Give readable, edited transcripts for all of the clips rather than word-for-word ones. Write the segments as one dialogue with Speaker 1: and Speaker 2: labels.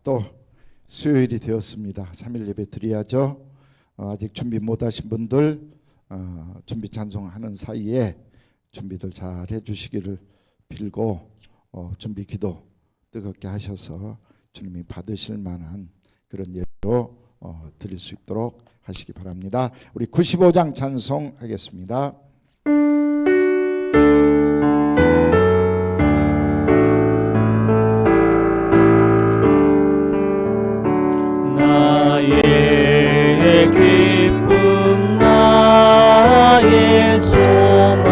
Speaker 1: 또 수요일이 되었습니다. 3일 예배 드려야죠. 아직 준비 못하신 분들 준비 찬송하는 사이에 준비들 잘 해주시기를 빌고 준비 기도 뜨겁게 하셔서 주님이 받으실 만한 그런 예배로 드릴 수 있도록 하시기 바랍니다. 우리 95장 찬송하겠습니다.
Speaker 2: 나의 기쁨 나의 소망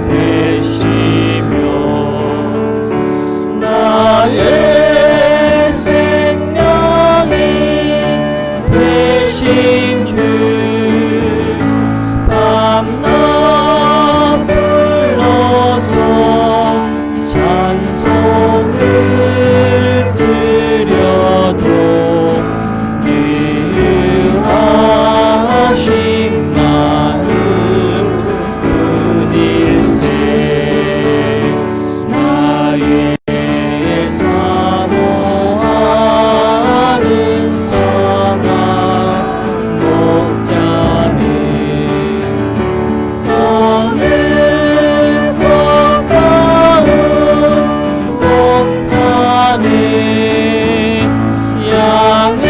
Speaker 2: 되시며 나의 생명이 되신 주 밤낮 불러서 찬송을 드려도 하신 마음 뿐일세 나의 사모하는 선한 목자는 어느 가까운 동산에 양의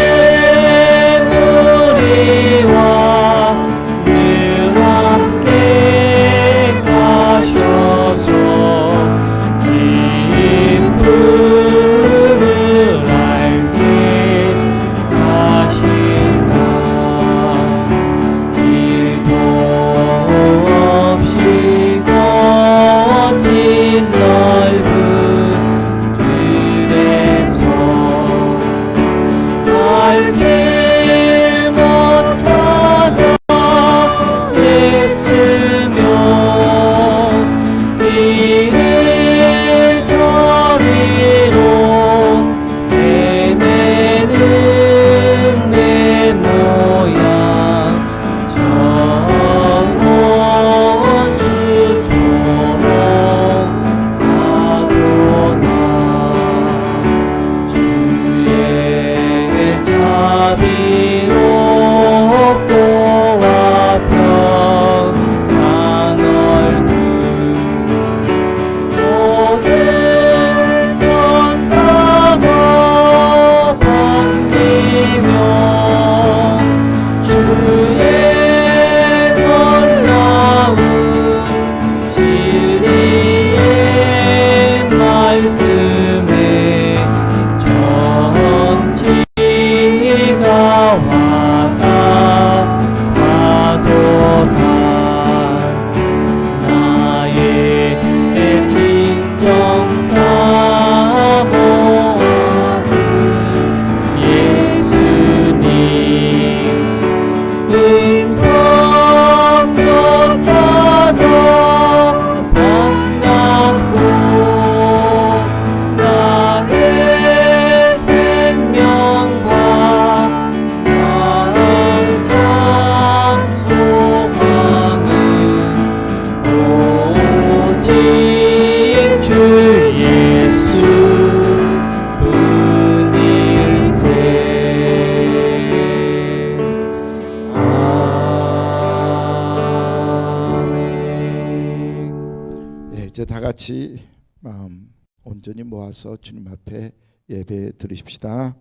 Speaker 1: 이제 다 같이 마음 온전히 모아서 주님 앞에 예배 드리십시다.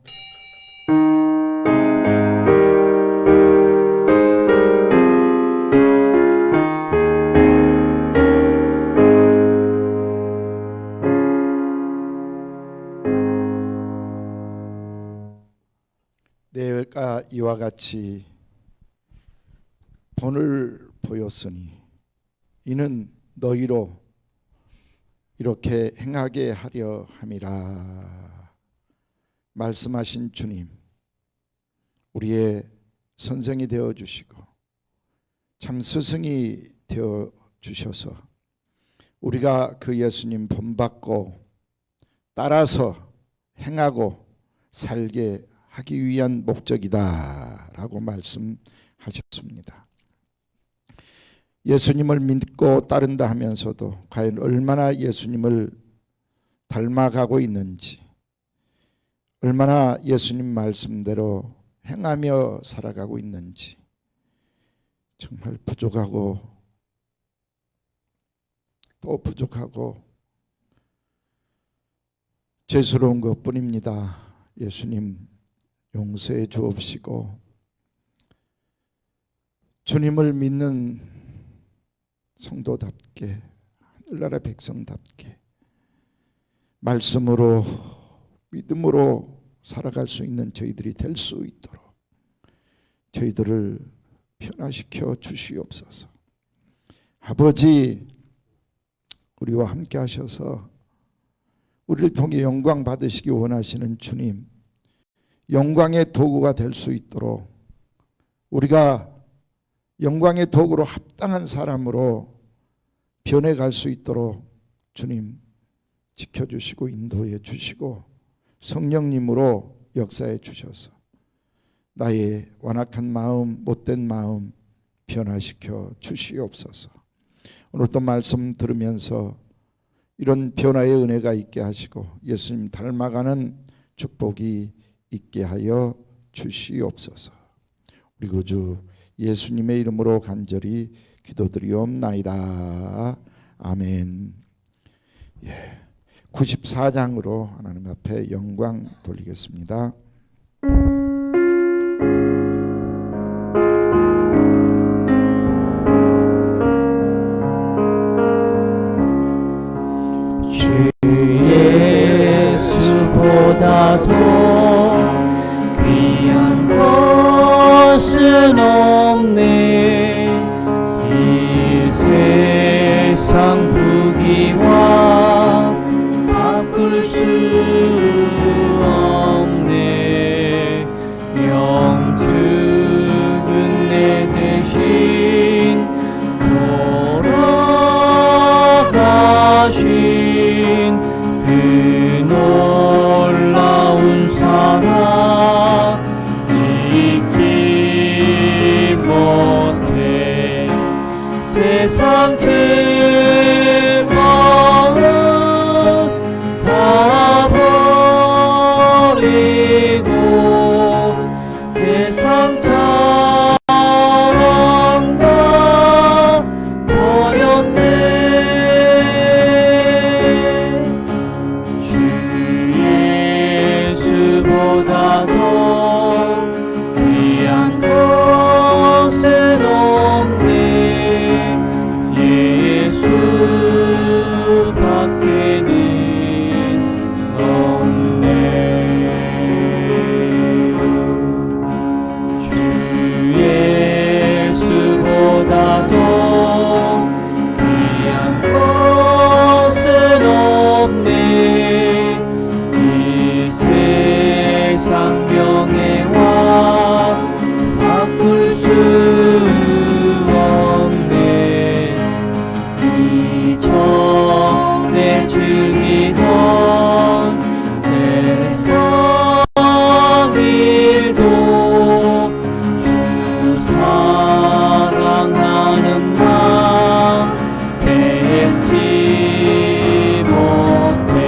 Speaker 1: 내가 이와 같이 본을 보였으니 이는 너희로 이렇게 행하게 하려 함이라 말씀하신 주님, 우리의 선생이 되어 주시고 참 스승이 되어 주셔서 우리가 그 예수님 본받고 따라서 행하고 살게 하기 위한 목적이다 라고 말씀하셨습니다. 예수님을 믿고 따른다 하면서도 과연 얼마나 예수님을 닮아가고 있는지, 얼마나 예수님 말씀대로 행하며 살아가고 있는지 정말 부족하고 또 부족하고 죄스러운 것뿐입니다. 예수님 용서해 주옵시고 주님을 믿는 성도답게 하늘나라 백성답게 말씀으로 믿음으로 살아갈 수 있는 저희들이 될 수 있도록 저희들을 변화시켜 주시옵소서. 아버지, 우리와 함께 하셔서 우리를 통해 영광 받으시기 원하시는 주님, 영광의 도구가 될 수 있도록 우리가 영광의 도구로 합당한 사람으로 변해갈 수 있도록 주님 지켜주시고 인도해 주시고 성령님으로 역사해 주셔서 나의 완악한 마음, 못된 마음 변화시켜 주시옵소서. 오늘 또 말씀 들으면서 이런 변화의 은혜가 있게 하시고 예수님 닮아가는 축복이 있게 하여 주시옵소서. 우리 구주 예수님의 이름으로 간절히 기도드리옵나이다. 아멘. 94장으로 하나님 앞에 영광 돌리겠습니다.
Speaker 2: 주 예수보다도 귀한 것은 없네. 이 세상 부귀와 바꿀 수 없네. 영주는 내 대신 돌아가신 그 놀라운 사랑 잊지 못해. 세상 제 마음 다 버리고 세상 자랑 다 버렸네. 주 예수보다도 귀한 것은 없네. 예수밖에는 없네. 주 예수보다도 귀한 것은 없네. 이 세상 명예와 바꿀 수 없네. 이전에 즐기던 세상 일도 주 사랑하는 맘 뱉지 못해.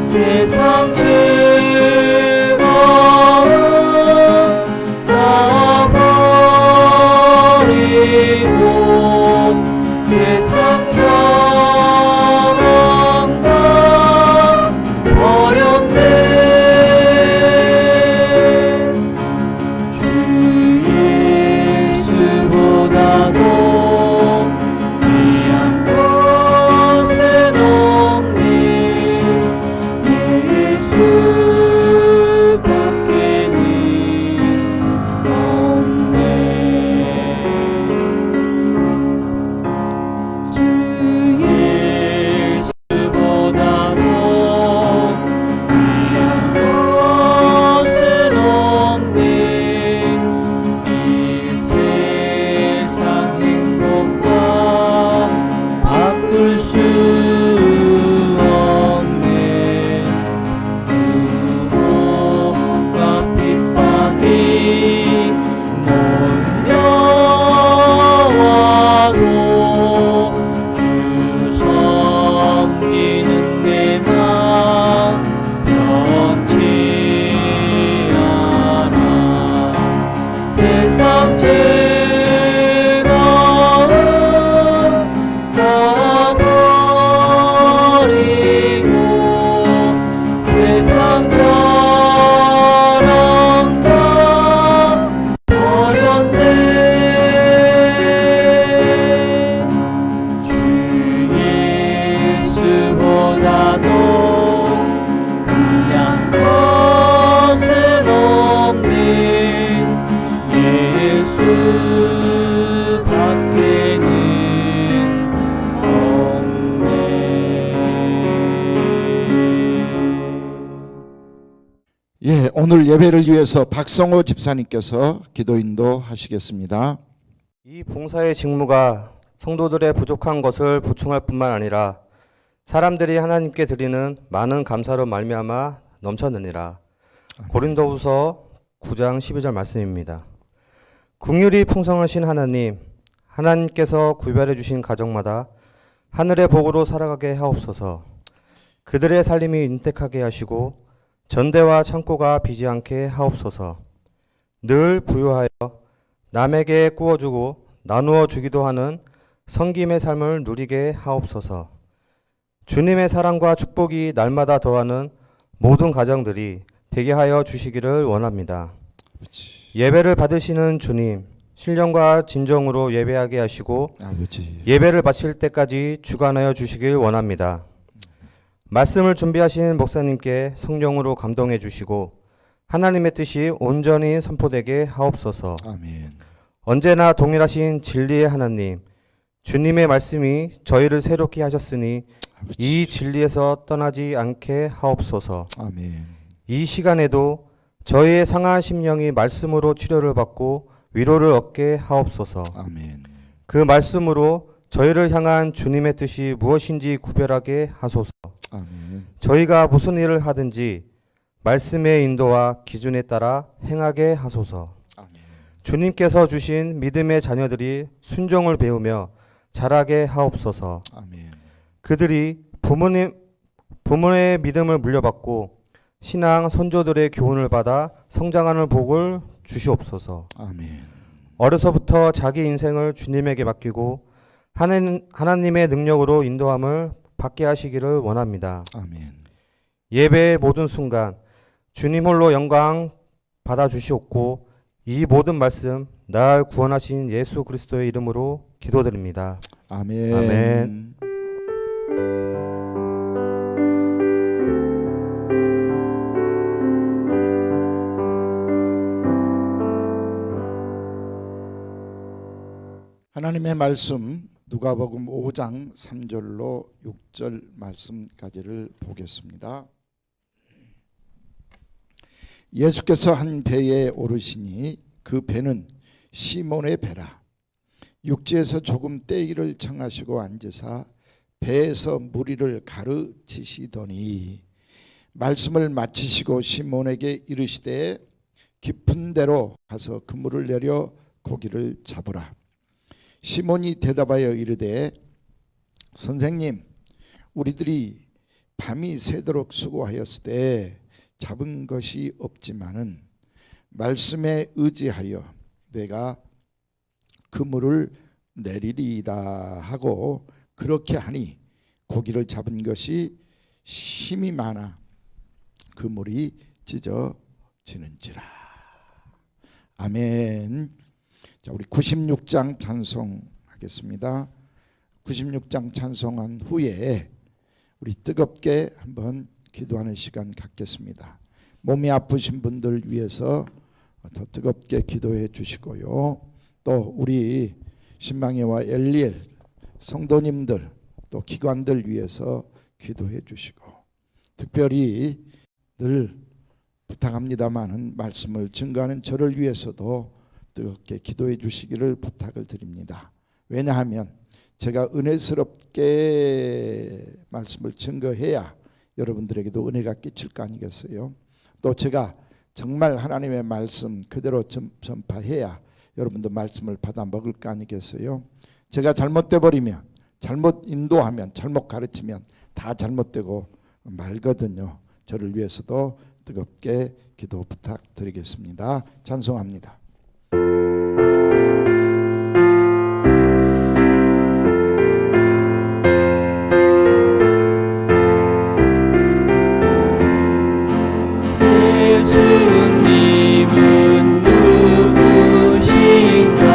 Speaker 2: 세상 즐거움 다 버리고 세상 자랑
Speaker 1: 오늘 예배를 위해서 박성호 집사님께서 기도 인도하시겠습니다.
Speaker 3: 이 봉사의 직무가 성도들의 부족한 것을 보충할 뿐만 아니라 사람들이 하나님께 드리는 많은 감사로 말미암아 넘쳤느니라. 고린도후서 9장 12절 말씀입니다. 긍휼이 풍성하신 하나님, 하나님께서 구별해 주신 가정마다 하늘의 복으로 살아가게 하옵소서. 그들의 살림이 윤택하게 하시고 전대와 창고가 비지 않게 하옵소서. 늘 부유하여 남에게 구워주고 나누어 주기도 하는 섬김의 삶을 누리게 하옵소서. 주님의 사랑과 축복이 날마다 더하는 모든 가정들이 되게 하여 주시기를 원합니다. 예배를 받으시는 주님, 신령과 진정으로 예배하게 하시고 예배를 마칠 때까지 주관하여 주시길 원합니다. 말씀을 준비하신 목사님께 성령으로 감동해 주시고 하나님의 뜻이 온전히 선포되게 하옵소서.
Speaker 1: 아멘.
Speaker 3: 언제나 동일하신 진리의 하나님, 주님의 말씀이 저희를 새롭게 하셨으니 이 진리에서 떠나지 않게 하옵소서.
Speaker 1: 아멘.
Speaker 3: 이 시간에도 저희의 상한 심령이 말씀으로 치료를 받고 위로를 얻게 하옵소서.
Speaker 1: 아멘.
Speaker 3: 그 말씀으로 저희를 향한 주님의 뜻이 무엇인지 구별하게 하소서.
Speaker 1: 아멘.
Speaker 3: 저희가 무슨 일을 하든지 말씀의 인도와 기준에 따라 행하게 하소서.
Speaker 1: 아멘.
Speaker 3: 주님께서 주신 믿음의 자녀들이 순종을 배우며 자라게 하옵소서.
Speaker 1: 아멘.
Speaker 3: 그들이 부모의 믿음을 물려받고 신앙 선조들의 교훈을 받아 성장하는 복을 주시옵소서.
Speaker 1: 아멘.
Speaker 3: 어려서부터 자기 인생을 주님에게 맡기고 하나님의 능력으로 인도함을 받게 하시기를 원합니다.
Speaker 1: 아멘.
Speaker 3: 예배의 모든 순간 주님 홀로 영광 받아 주시옵고 이 모든 말씀 날 구원하신 예수 그리스도의 이름으로 기도드립니다.
Speaker 1: 아멘.
Speaker 3: 아멘.
Speaker 1: 하나님의 말씀 누가복음 5장 3절로 6절 말씀까지를 보겠습니다. 예수께서 한 배에 오르시니 그 배는 시몬의 배라. 육지에서 조금 떼기를 청하시고 앉으사 배에서 무리를 가르치시더니 말씀을 마치시고 시몬에게 이르시되 깊은 데로 가서 그물을 내려 고기를 잡으라. 시몬이 대답하여 이르되 선생님, 우리들이 밤이 새도록 수고하였으되 잡은 것이 없지만은 말씀에 의지하여 내가 그물을 내리리이다 하고 그렇게 하니 고기를 잡은 것이 힘이 많아 그물이 찢어지는지라. 아멘. 자, 우리 96장 찬송하겠습니다. 96장 찬송한 후에 우리 뜨겁게 한번 기도하는 시간 갖겠습니다. 몸이 아프신 분들 위해서 더 뜨겁게 기도해 주시고요. 또 우리 신망회와 엘리엘 성도님들 또 기관들 위해서 기도해 주시고 특별히 늘 부탁합니다마는 말씀을 증거하는 저를 위해서도 뜨겁게 기도해 주시기를 부탁을 드립니다. 왜냐하면 제가 은혜스럽게 말씀을 증거해야 여러분들에게도 은혜가 끼칠 거 아니겠어요? 또 제가 정말 하나님의 말씀 그대로 전파해야 여러분도 말씀을 받아 먹을 거 아니겠어요? 제가 잘못돼 버리면, 잘못 인도하면, 잘못 가르치면 다 잘못되고 말거든요. 저를 위해서도 뜨겁게 기도 부탁드리겠습니다. 찬송합니다.
Speaker 2: 예수님은 누구신가?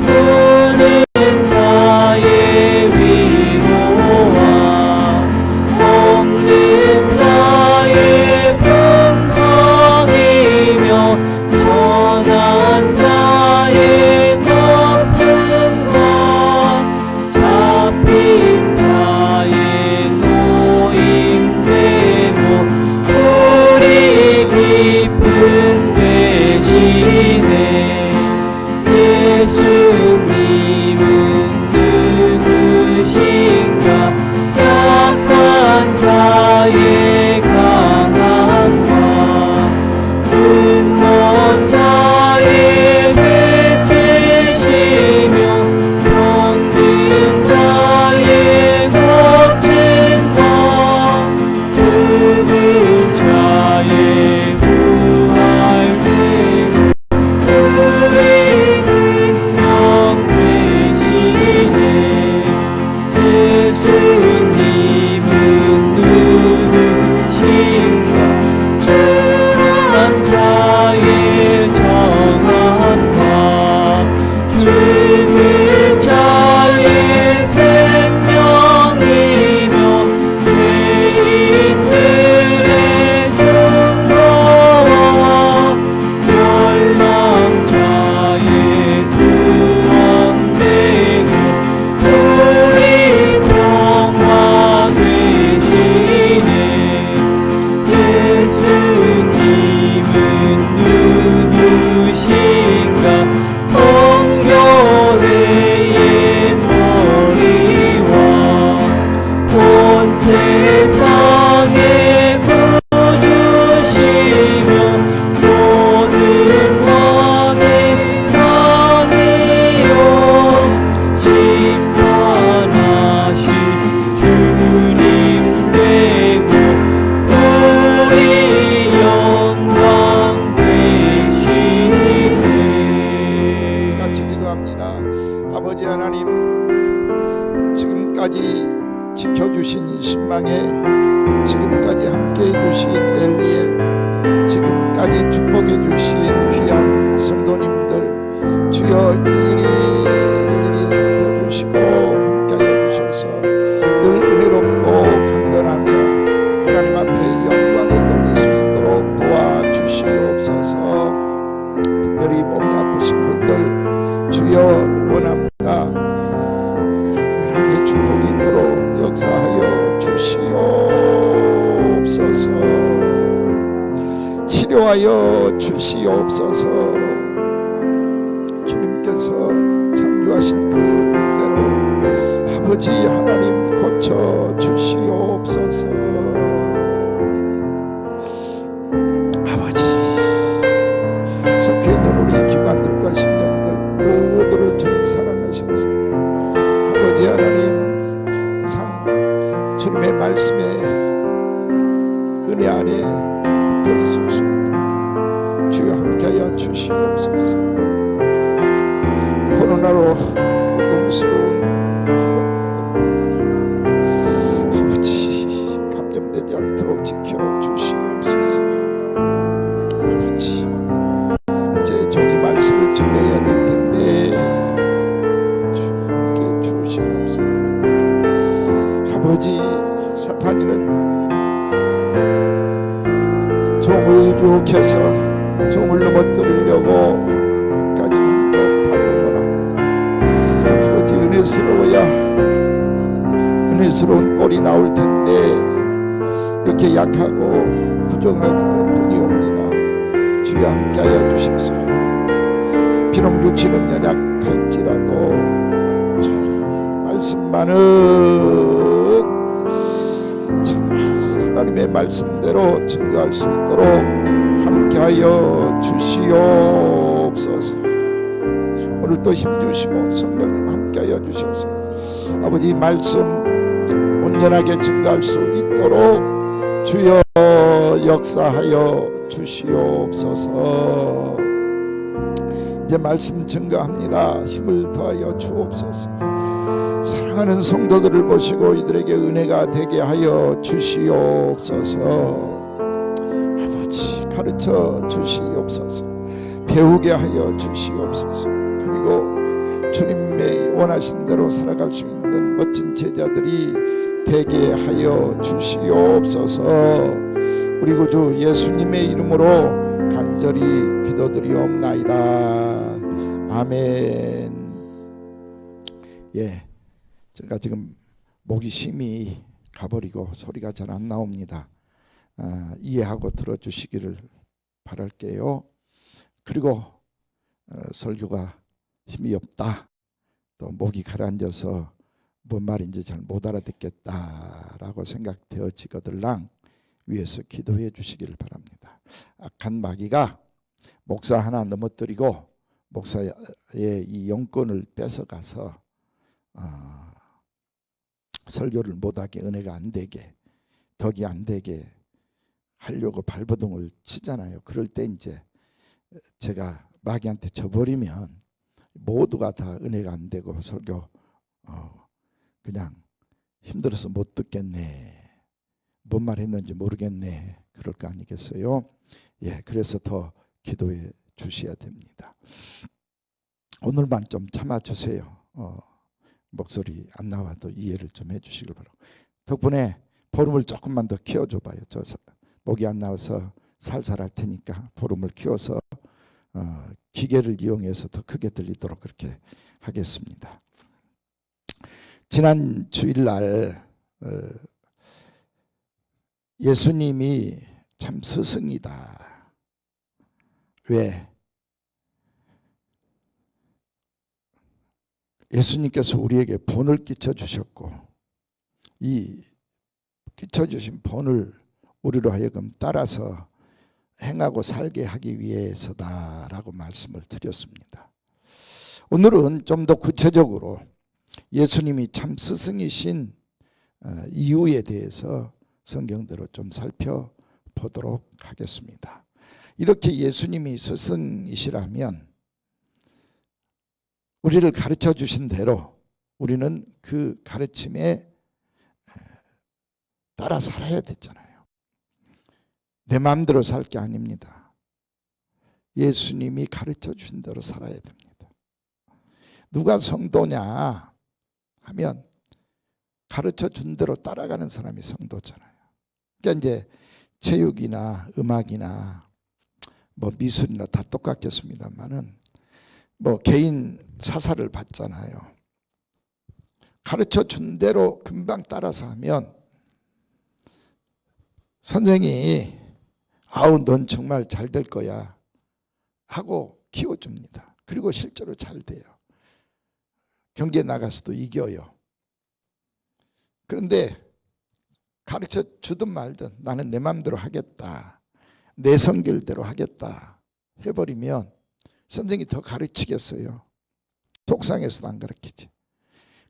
Speaker 2: 모든 자의 위로와 없는 자의 평성이며 전하 세상의 구주시며 모든 왕의 왕이요 심판하신 주님 되고 우리 영광 되시네.
Speaker 1: 같이 기도합니다. 아버지 하나님, 지금까지 지켜주신 신망에, 지금까지 함께해 주신 엘리엘, 지금까지 축복해 주신 귀한 성도님들, 주여 일일이 살펴주시고 함께하여 주셔서 늘 은혜롭고 강건하며 하나님 앞에 영광을 돌릴 수 있도록 도와주시옵소서. 특별히 몸이 아프신 분들 주여 원합니다. 하나님의 축복이 있도록 역사하여 주시옵소서. 치료하여 주시옵소서. 주님께서 창조하신 그대로 아버지 하나님 고쳐 주시옵소서. 아버지, 속해 있는 우리 기관들과 심령들 모두를 주님 사랑하셔서 아버지 하나님, 이상 주님의 말씀에 은혜 안에 붙어 있을 수 있도록 주여 함께하여 주시옵소서. 코로나로 고통스러운 기관들 아버지 감염되지 않도록 지켜 주시옵소서. 아버지, 이제 종이 말씀을 증거해야 될 텐데 주여 함께해 주시옵소서. 아버지, 사탄이는 종을 유혹해서 종을 넘어뜨리려고 끝까지 방법 다 동원합니다. 아버지, 은혜스러운 꼴이 나올 텐데 이렇게 약하고 부정하고 분이 옵니다. 주여 함께하여 주셔서 비록 육신은 연약할지라도 말씀만은 정말 하나님의 말씀대로 증거할 수 있도록 함께하여 주시옵소서. 오늘 또 힘주시고 성령님 함께하여 주셔서 아버지 말씀 온전하게 증거할 수 있도록 주여 역사하여 주시옵소서. 이제 말씀 증거합니다. 힘을 더하여 주옵소서. 사랑하는 성도들을 보시고 이들에게 은혜가 되게 하여 주시옵소서. 아버지, 가르쳐 주시옵소서. 배우게 하여 주시옵소서. 그리고 주님의 원하신 대로 살아갈 수 있는 멋진 제자들이 되게 하여 주시옵소서. 우리 구주 예수님의 이름으로 간절히 기도드리옵나이다. 아멘. 예, 제가 지금 목이 심히 가버리고 소리가 잘 안 나옵니다. 이해하고 들어주시기를 바랄게요. 그리고 설교가 힘이 없다, 또 목이 가라앉아서 뭔 말인지 잘 못 알아듣겠다라고 생각되어지거들랑 위에서 기도해 주시기를 바랍니다. 악한 마귀가 목사 하나 넘어뜨리고 목사의 이 영권을 뺏어가서 설교를 못하게, 은혜가 안 되게, 덕이 안 되게 하려고 발버둥을 치잖아요. 그럴 때 이제 제가 마귀한테 져버리면 모두가 다 은혜가 안 되고 설교 그냥 힘들어서 못 듣겠네, 뭔 말 했는지 모르겠네, 그럴 거 아니겠어요? 예, 그래서 더 기도해 주셔야 됩니다. 오늘만 좀 참아주세요. 목소리 안 나와도 이해를 좀 해주시길 바라고. 덕분에 볼륨을 조금만 더 키워줘봐요. 저 목이 안 나와서 살살 할 테니까 볼륨을 키워서 기계를 이용해서 더 크게 들리도록 그렇게 하겠습니다. 지난 주일날 예수님이 참 스승이다. 왜? 예수님께서 우리에게 본을 끼쳐 주셨고 이 가르쳐 주신 본을 우리로 하여금 따라서 행하고 살게 하기 위해서다라고 말씀을 드렸습니다. 오늘은 좀 더 구체적으로 예수님이 참 스승이신 이유에 대해서 성경대로 좀 살펴보도록 하겠습니다. 이렇게 예수님이 스승이시라면 우리를 가르쳐 주신 대로 우리는 그 가르침에 따라 살아야 됐잖아요. 내 마음대로 살 게 아닙니다. 예수님이 가르쳐 주신 대로 살아야 됩니다. 누가 성도냐 하면 가르쳐 준 대로 따라가는 사람이 성도잖아요. 그러니까 이제 체육이나 음악이나 뭐 미술이나 다 똑같겠습니다만은 뭐 개인 사사를 받잖아요. 가르쳐 준 대로 금방 따라서 하면 선생이 아우 넌 정말 잘 될 거야 하고 키워줍니다. 그리고 실제로 잘 돼요. 경기에 나가서도 이겨요. 그런데 가르쳐 주든 말든 나는 내 마음대로 하겠다, 내 성결대로 하겠다 해버리면 선생이 더 가르치겠어요? 속상해서도 안 가르치지.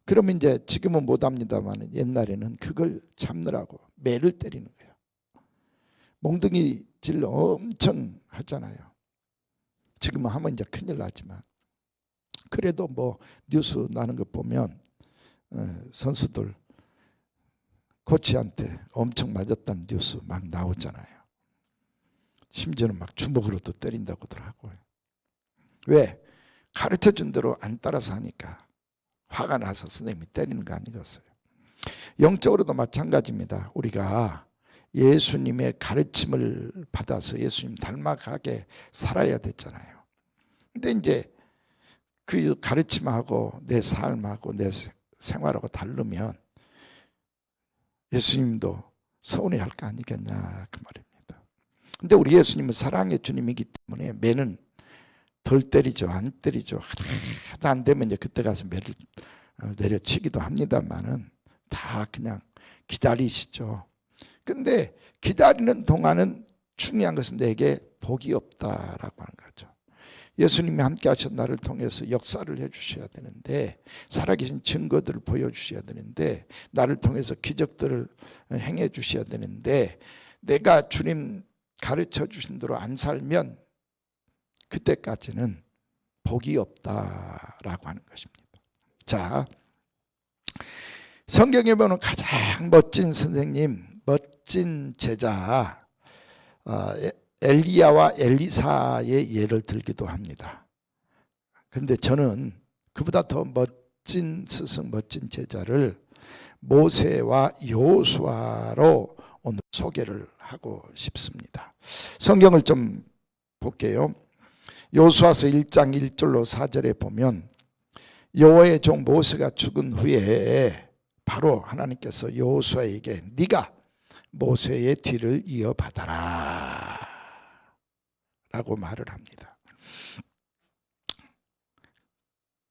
Speaker 1: 그러면 이제 지금은 못합니다만 옛날에는 그걸 참느라고 매를 때리는 거예요. 몽둥이 질 엄청 하잖아요. 지금은 하면 이제 큰일 나지만 그래도 뭐 뉴스 나는 거 보면 선수들 코치한테 엄청 맞았다는 뉴스 막 나오잖아요. 심지어는 막 주먹으로도 때린다고 하더라고요. 왜? 가르쳐 준 대로 안 따라서 하니까 화가 나서 선생님이 때리는 거 아니겠어요? 영적으로도 마찬가지입니다. 우리가 예수님의 가르침을 받아서 예수님 닮아가게 살아야 됐잖아요. 근데 이제 그 가르침하고 내 삶하고 내 생활하고 다르면 예수님도 서운해 할 거 아니겠냐 그 말입니다. 근데 우리 예수님은 사랑의 주님이기 때문에 매는 덜 때리죠. 안 때리죠. 하도 안 되면 이제 그때 가서 매를 내려치기도 합니다만은 다 그냥 기다리시죠. 근데 기다리는 동안은 중요한 것은 내게 복이 없다라고 하는 거죠. 예수님이 함께 하신 나를 통해서 역사를 해주셔야 되는데, 살아계신 증거들을 보여주셔야 되는데, 나를 통해서 기적들을 행해 주셔야 되는데, 내가 주님 가르쳐 주신 대로 안 살면 그때까지는 복이 없다라고 하는 것입니다. 자, 성경에 보면 가장 멋진 선생님, 멋진 제자 엘리야와 엘리사의 예를 들기도 합니다. 그런데 저는 그보다 더 멋진 스승, 멋진 제자를 모세와 여호수아로 오늘 소개를 하고 싶습니다. 성경을 좀 볼게요. 여호수아서 1장 1절로 4절에 보면 여호와의 종 모세가 죽은 후에 바로 하나님께서 여호수아에게 네가 모세의 뒤를 이어받아라 라고 말을 합니다.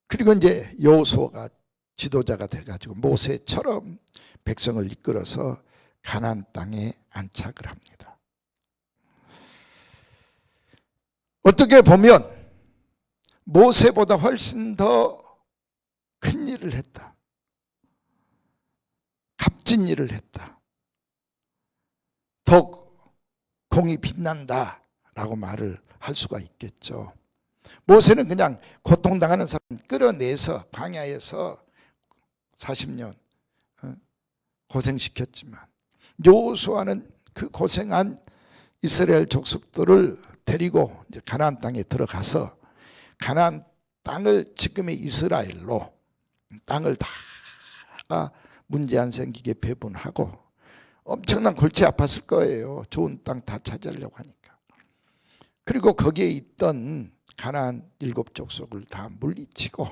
Speaker 1: 그리고 이제 여호수아가 지도자가 돼가지고 모세처럼 백성을 이끌어서 가나안 땅에 안착을 합니다. 어떻게 보면 모세보다 훨씬 더 큰 일을 했다, 값진 일을 했다, 더욱 공이 빛난다 라고 말을 할 수가 있겠죠. 모세는 그냥 고통당하는 사람 끌어내서 광야에서 40년 고생시켰지만, 여호수아는 그 고생한 이스라엘 족속들을 데리고 이제 가나안 땅에 들어가서 가나안 땅을 지금의 이스라엘로, 땅을 다 문제 안 생기게 배분하고, 엄청난 골치 아팠을 거예요. 좋은 땅 다 차지하려고 하니까. 그리고 거기에 있던 가나안 7족속을 다 물리치고,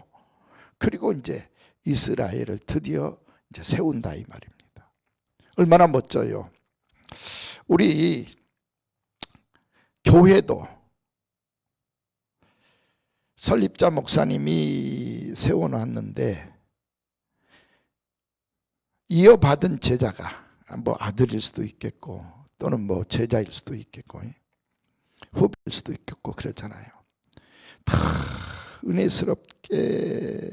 Speaker 1: 그리고 이제 이스라엘을 드디어 이제 세운다 이 말입니다. 얼마나 멋져요. 우리 교회도 설립자 목사님이 세워놨는데 이어받은 제자가 뭐 아들일 수도 있겠고 또는 뭐 제자일 수도 있겠고 후배일 수도 있겠고 그렇잖아요. 다 은혜스럽게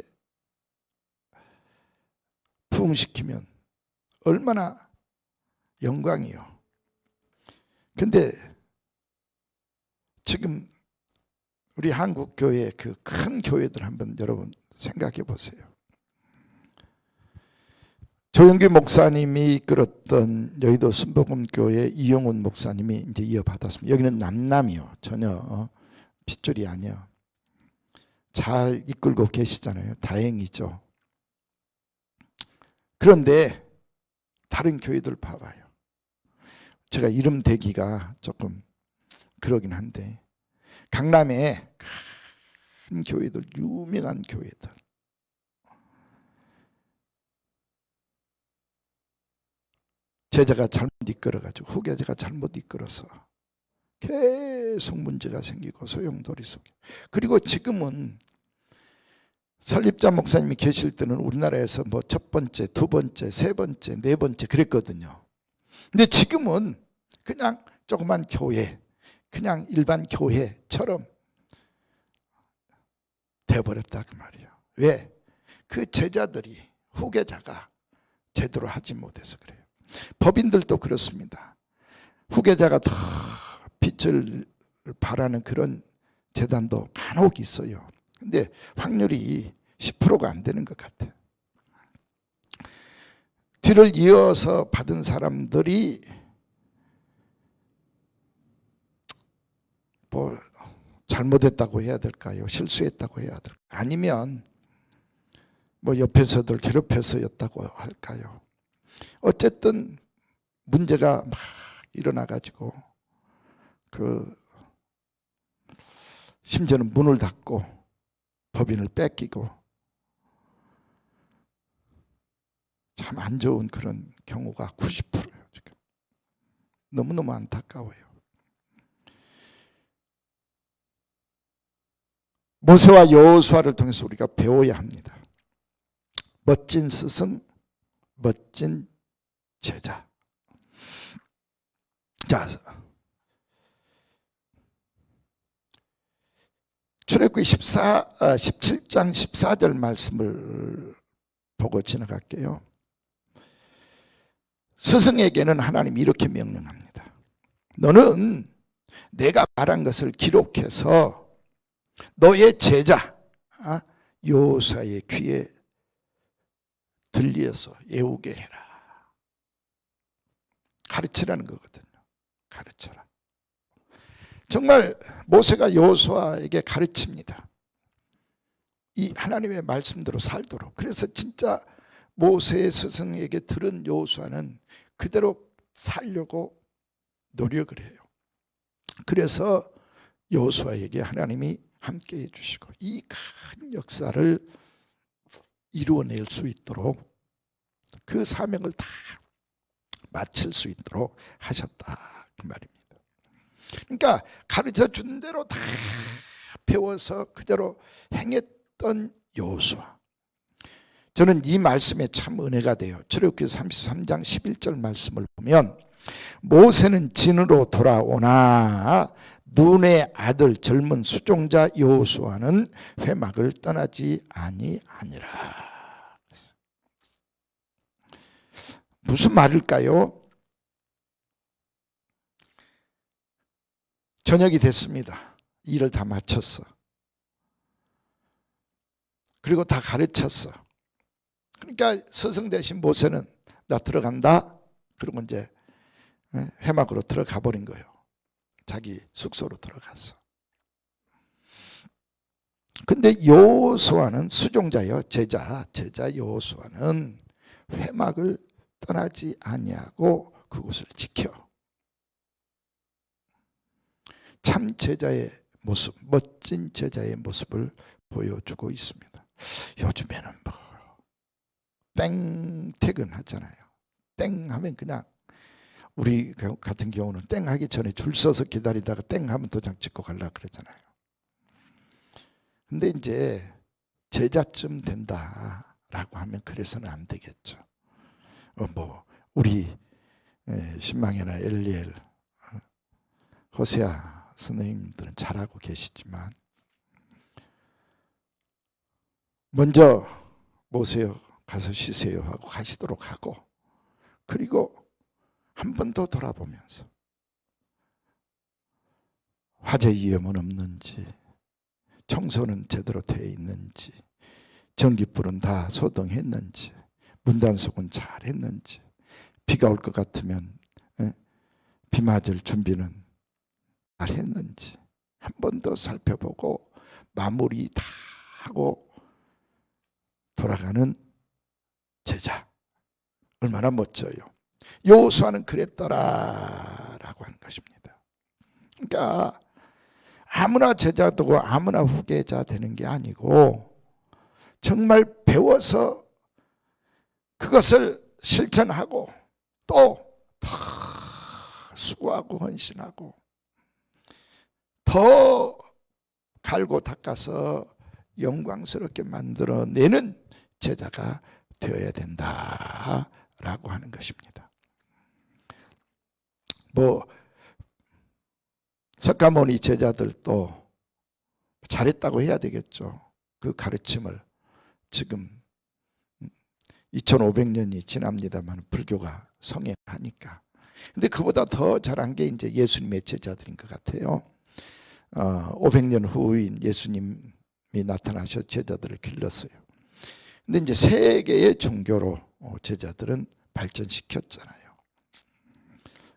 Speaker 1: 부흥시키면 얼마나 영광이요. 근데 지금 우리 한국 교회 그 큰 교회들 한번 여러분 생각해 보세요. 조영기 목사님이 이끌었던 여의도 순복음교회 이영훈 목사님이 이제 이어받았습니다. 여기는 남남이요. 전혀 핏줄이 아니에요. 잘 이끌고 계시잖아요. 다행이죠. 그런데 다른 교회들 봐봐요. 제가 이름 대기가 조금 그러긴 한데 강남에 큰 교회들, 유명한 교회들, 제자가 잘못 이끌어가지고 후계자가 잘못 이끌어서 계속 문제가 생기고 소용돌이 속에. 그리고 지금은 설립자 목사님이 계실 때는 우리나라에서 뭐 첫 번째, 두 번째, 세 번째, 네 번째 그랬거든요. 근데 지금은 그냥 조그만 교회, 그냥 일반 교회처럼 되어버렸다 그 말이에요. 왜? 그 제자들이, 후계자가 제대로 하지 못해서 그래요. 법인들도 그렇습니다. 후계자가 더 빛을 발하는 그런 재단도 간혹 있어요. 근데 확률이 10%가 안 되는 것 같아요. 뒤를 이어서 받은 사람들이 뭐 잘못했다고 해야 될까요? 실수했다고 해야 될까요? 아니면 뭐 옆에서들 괴롭혀서였다고 할까요? 어쨌든 문제가 막 일어나가지고 심지어는 문을 닫고 법인을 뺏기고 참 안 좋은 그런 경우가 90%예요. 지금 너무너무 안타까워요. 모세와 여호수아를 통해서 우리가 배워야 합니다. 멋진 스승, 멋진 제자. 자, 출애굽기 17장 14절 말씀을 보고 지나갈게요. 스승에게는 하나님이 이렇게 명령합니다. 너는 내가 말한 것을 기록해서 너의 제자 여호수아의 귀에 들려서 외우게 해라. 가르치라는 거거든요. 가르쳐라. 정말 모세가 여호수아에게 가르칩니다. 이 하나님의 말씀대로 살도록. 그래서 진짜 모세의 스승에게 들은 여호수아는 그대로 살려고 노력을 해요. 그래서 여호수아에게 하나님이 함께 해주시고 이 큰 역사를 이루어낼 수 있도록 그 사명을 다 마칠 수 있도록 하셨다 그 말입니다. 그러니까 가르쳐 준 대로 다 배워서 그대로 행했던 여호수아. 저는 이 말씀에 참 은혜가 돼요. 출애굽기 33장 11절 말씀을 보면 모세는 진으로 돌아오나 눈의 아들 젊은 수종자 여호수아는 회막을 떠나지 아니하니라. 무슨 말일까요? 저녁이 됐습니다. 일을 다 마쳤어. 그리고 다 가르쳤어. 그러니까 스승 대신 모세는 나 들어간다. 그리고 이제 회막으로 들어가 버린 거예요. 자기 숙소로 들어갔어. 근데 여호수아는 수종자요. 제자 여호수아는 회막을 떠나지 아니하고 그곳을 지켜. 참 제자의 모습, 멋진 제자의 모습을 보여주고 있습니다. 요즘에는 뭐 땡 퇴근하잖아요. 땡 하면 그냥 우리 같은 경우는 땡 하기 전에 줄 서서 기다리다가 땡 하면 도장 찍고 가려고 그러잖아요. 근데 이제 제자쯤 된다라고 하면 그래서는 안 되겠죠. 뭐 우리 신망이나 엘리엘, 호세아 선생님들은 잘하고 계시지만 먼저 모세요 가서 쉬세요 하고 가시도록 하고, 그리고 한 번 더 돌아보면서 화재 위험은 없는지, 청소는 제대로 되어 있는지, 전기불은 다 소등했는지, 문단속은 잘 했는지, 비가 올 것 같으면 비 맞을 준비는 잘 했는지 한 번 더 살펴보고 마무리 다 하고 돌아가는 제자, 얼마나 멋져요. 여호수아는 그랬더라라고 하는 것입니다. 그러니까 아무나 제자 되고 아무나 후계자 되는 게 아니고 정말 배워서 그것을 실천하고 또 더 수고하고 헌신하고 더 갈고 닦아서 영광스럽게 만들어내는 제자가 되어야 된다라고 하는 것입니다. 석가모니 제자들도 잘했다고 해야 되겠죠. 그 가르침을 지금 2500년이 지납니다만 불교가 성행하니까. 근데 그보다 더 잘한 게 이제 예수님의 제자들인 것 같아요. 500년 후인 예수님이 나타나셔 제자들을 길렀어요. 근데 이제 세계의 종교로 제자들은 발전시켰잖아요.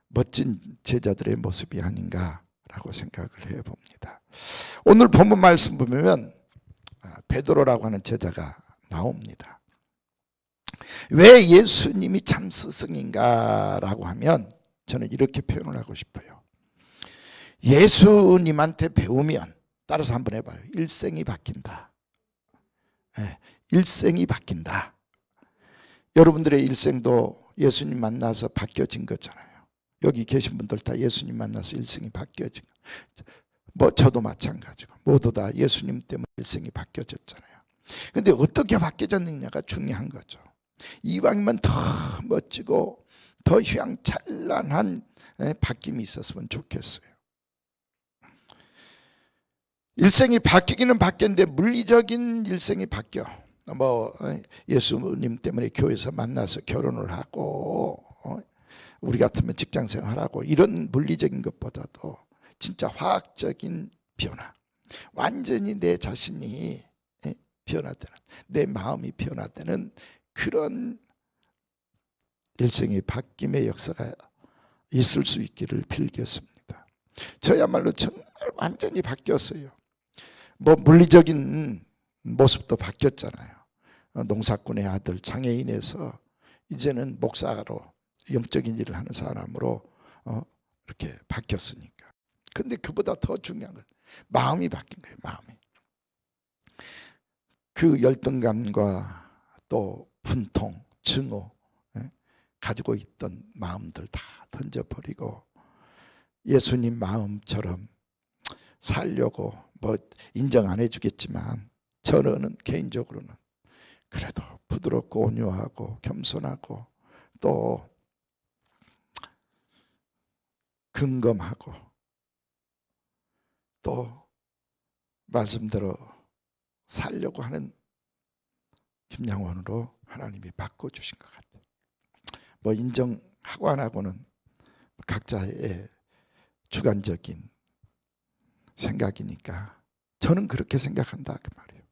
Speaker 1: 멋진 제자들의 모습이 아닌가라고 생각을 해봅니다. 오늘 본문 말씀 보면 베드로라고 하는 제자가 나옵니다. 왜 예수님이 참 스승인가라고 하면 저는 이렇게 표현을 하고 싶어요. 예수님한테 배우면, 따라서 한번 해봐요. 일생이 바뀐다. 일생이 바뀐다. 여러분들의 일생도 예수님 만나서 바뀌어진 거잖아요. 여기 계신 분들 다 예수님 만나서 일생이 바뀌어진 거. 저도 마찬가지고 모두 다 예수님 때문에 일생이 바뀌어졌잖아요. 근데 어떻게 바뀌어졌느냐가 중요한 거죠. 이왕이면 더 멋지고 더 휘황찬란한 바뀜이 있었으면 좋겠어요. 일생이 바뀌기는 바뀌었는데 물리적인 일생이 바뀌어. 예수님 때문에 교회에서 만나서 결혼을 하고 우리 같으면 직장생활하고 이런 물리적인 것보다도 진짜 화학적인 변화, 완전히 내 자신이 변화되는, 내 마음이 변화되는 그런 일생의 바뀜의 역사가 있을 수 있기를 빌겠습니다. 저야말로 정말 완전히 바뀌었어요. 물리적인 모습도 바뀌었잖아요. 농사꾼의 아들 장애인에서 이제는 목사로 영적인 일을 하는 사람으로 이렇게 바뀌었으니까. 근데 그보다 더 중요한 건 마음이 바뀐 거예요. 마음이. 그 열등감과 또 분통, 증오 가지고 있던 마음들 다 던져버리고 예수님 마음처럼 살려고 인정 안 해주겠지만 저는 개인적으로는 그래도 부드럽고 온유하고 겸손하고 또 근검하고 또 말씀대로 살려고 하는 김양원으로 하나님이 바꿔주신 것 같아요. 인정하고 안 하고는 각자의 주관적인 생각이니까 저는 그렇게 생각한다 그 말이에요.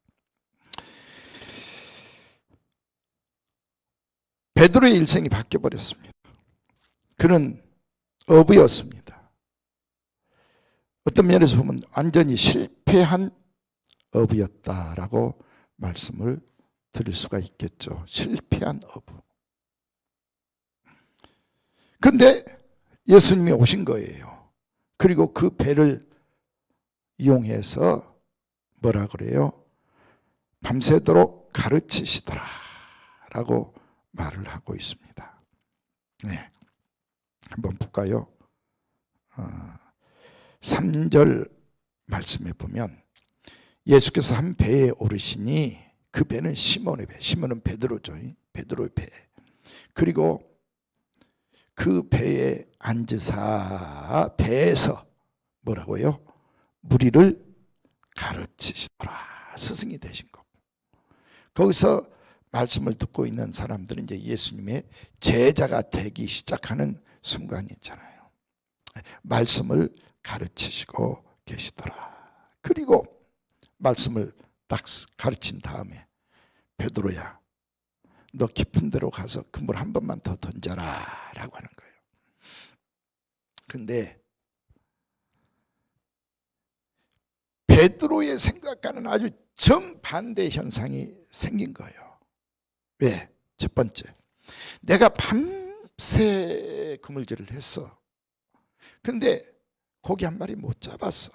Speaker 1: 베드로의 일생이 바뀌어버렸습니다. 그는 어부였습니다. 어떤 면에서 보면 완전히 실패한 어부였다라고 말씀을 드릴 수가 있겠죠. 실패한 어부. 근데 예수님이 오신 거예요. 그리고 그 배를 이용해서 뭐라 그래요? 밤새도록 가르치시더라 라고 말을 하고 있습니다. 네, 한번 볼까요? 3절 말씀에 보면 예수께서 한 배에 오르시니 그 배는 시몬의 배, 시몬은 베드로죠. 베드로의 배. 그리고 그 배에 앉으사 배에서 뭐라고요? 무리를 가르치시더라. 스승이 되신 거고. 거기서 말씀을 듣고 있는 사람들은 이제 예수님의 제자가 되기 시작하는 순간이 있잖아요. 말씀을 가르치시고 계시더라. 그리고 말씀을 딱 가르친 다음에 베드로야, 너 깊은 데로 가서 그물 한 번만 더 던져라 라고 하는 거예요. 근데 베드로의 생각과는 아주 정반대 현상이 생긴 거예요. 왜? 첫 번째, 내가 밤새 그물질을 했어. 근데 고기 한 마리 못 잡았어.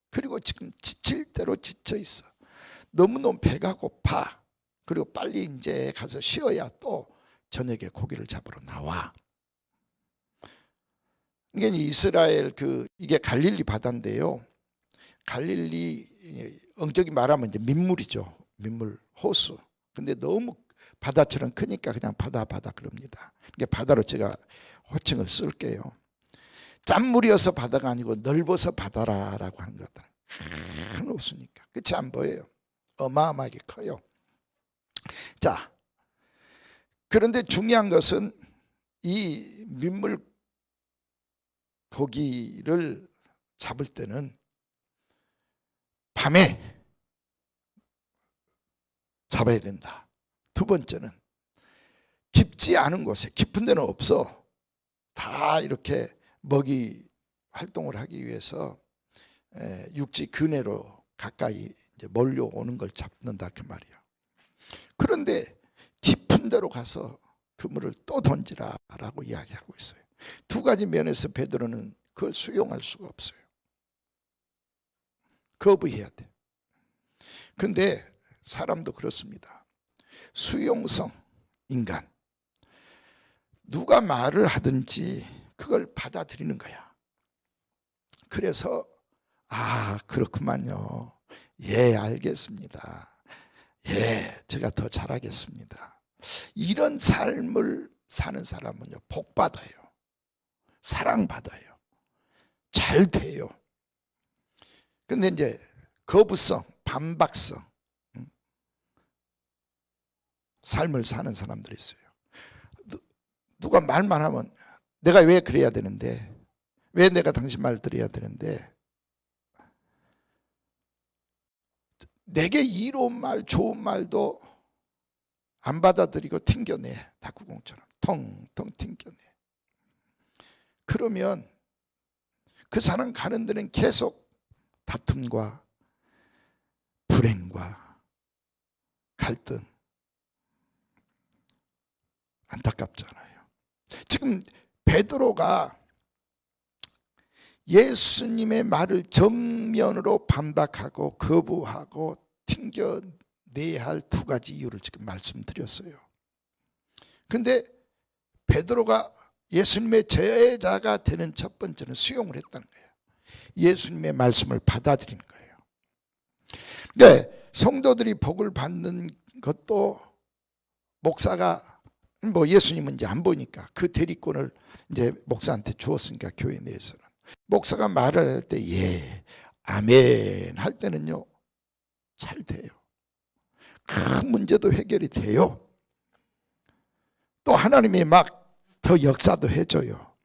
Speaker 1: 그리고 지금 지칠 대로 지쳐 있어. 너무너무 배가 고파. 그리고 빨리 이제 가서 쉬어야 또 저녁에 고기를 잡으러 나와. 이게 이스라엘 이게 갈릴리 바다인데요. 갈릴리 엉적이 말하면 이제 민물이죠. 민물, 호수. 근데 너무 바다처럼 크니까 그냥 바다 그럽니다. 이게 바다로 제가 호칭을 쓸게요. 짠물이어서 바다가 아니고 넓어서 바다라고 하는 것 같아요. 큰 호수니까. 끝이 안 보여요. 어마어마하게 커요. 자, 그런데 중요한 것은 이 민물 고기를 잡을 때는 밤에 잡아야 된다. 두 번째는 깊지 않은 곳에, 깊은 데는 없어. 다 이렇게 먹이 활동을 하기 위해서 육지 근해로 가까이 이제 몰려오는 걸 잡는다 그 말이에요. 그런데 깊은 데로 가서 그물을 또 던지라라고 이야기하고 있어요. 두 가지 면에서 베드로는 그걸 수용할 수가 없어요. 거부해야 돼. 근데 사람도 그렇습니다. 수용성 인간. 누가 말을 하든지 그걸 받아들이는 거야. 그래서 그렇구만요. 예, 알겠습니다. 예, 제가 더 잘하겠습니다. 이런 삶을 사는 사람은요, 복 받아요. 사랑받아요. 잘 돼요. 근데 이제 거부성, 반박성 삶을 사는 사람들이 있어요. 누가 말만 하면 내가 왜 그래야 되는데, 왜 내가 당신 말 들어야 되는데, 내게 이로운 말, 좋은 말도 안 받아들이고 튕겨내. 탁구공처럼 텅텅 튕겨내. 그러면 그 사람 가는 데는 계속 다툼과 불행과 갈등. 안타깝잖아요. 지금 베드로가 예수님의 말을 정면으로 반박하고 거부하고 튕겨내야 할 두 가지 이유를 지금 말씀드렸어요. 근데 베드로가 예수님의 제자가 되는 첫 번째는 수용을 했다는 거예요. 예수님의 말씀을 받아들이는 거예요. 그러니까 성도들이 복을 받는 것도 목사가 예수님은 이제 안 보니까 그 대리권을 이제 목사한테 주었으니까 교회 내에서는 목사가 말을 할 때 예, 아멘 할 때는요 잘 돼요. 큰 문제도 해결이 돼요. 또 하나님이 막 더 역사도 해줘요.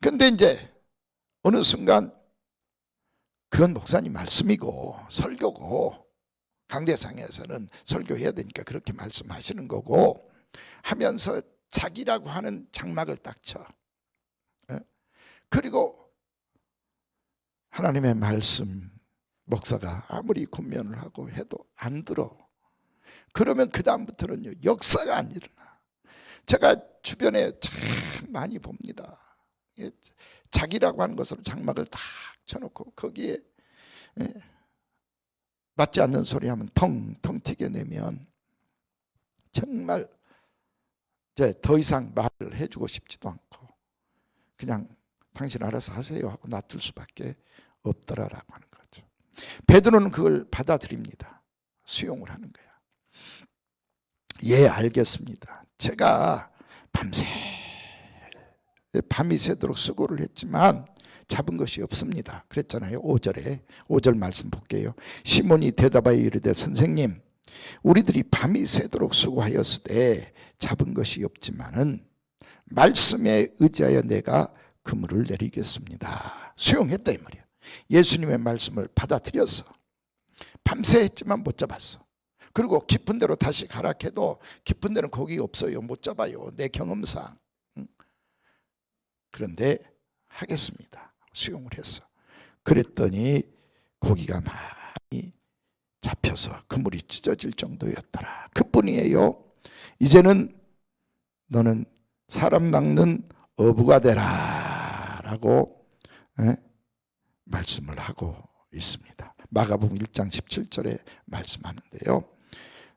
Speaker 1: 근데 이제 어느 순간 그건 목사님 말씀이고 설교고 강대상에서는 설교해야 되니까 그렇게 말씀하시는 거고 하면서 자기라고 하는 장막을 딱 쳐. 그리고 하나님의 말씀 목사가 아무리 권면을 하고 해도 안 들어. 그러면 그 다음부터는요 역사가 안 일어나. 제가 주변에 참 많이 봅니다. 자기라고 하는 것으로 장막을 딱 쳐놓고 거기에 맞지 않는 소리 하면 텅텅 튀겨내면 정말 이제 더 이상 말을 해주고 싶지도 않고 그냥 당신 알아서 하세요 하고 놔둘 수밖에 없더라라고 하는 거죠. 베드로는 그걸 받아들입니다. 수용을 하는 거야. 예, 알겠습니다. 제가 밤새 밤이 새도록 수고를 했지만 잡은 것이 없습니다. 그랬잖아요. 5절에 5절 말씀 볼게요. 시몬이 대답하여 이르되 선생님 우리들이 밤이 새도록 수고하였으되 잡은 것이 없지만은 말씀에 의지하여 내가 그물을 내리겠습니다. 수용했다 이 말이야. 예수님의 말씀을 받아들였어. 밤새 했지만 못 잡았어. 그리고 깊은 데로 다시 가라 해도 깊은 데는 고기 없어요. 못 잡아요. 내 경험상. 그런데 하겠습니다. 수용을 했어. 그랬더니 고기가 많이 잡혀서 그물이 찢어질 정도였더라. 그뿐이에요. 이제는 너는 사람 낚는 어부가 되라 라고 말씀을 하고 있습니다. 마가복음 1장 17절에 말씀하는데요.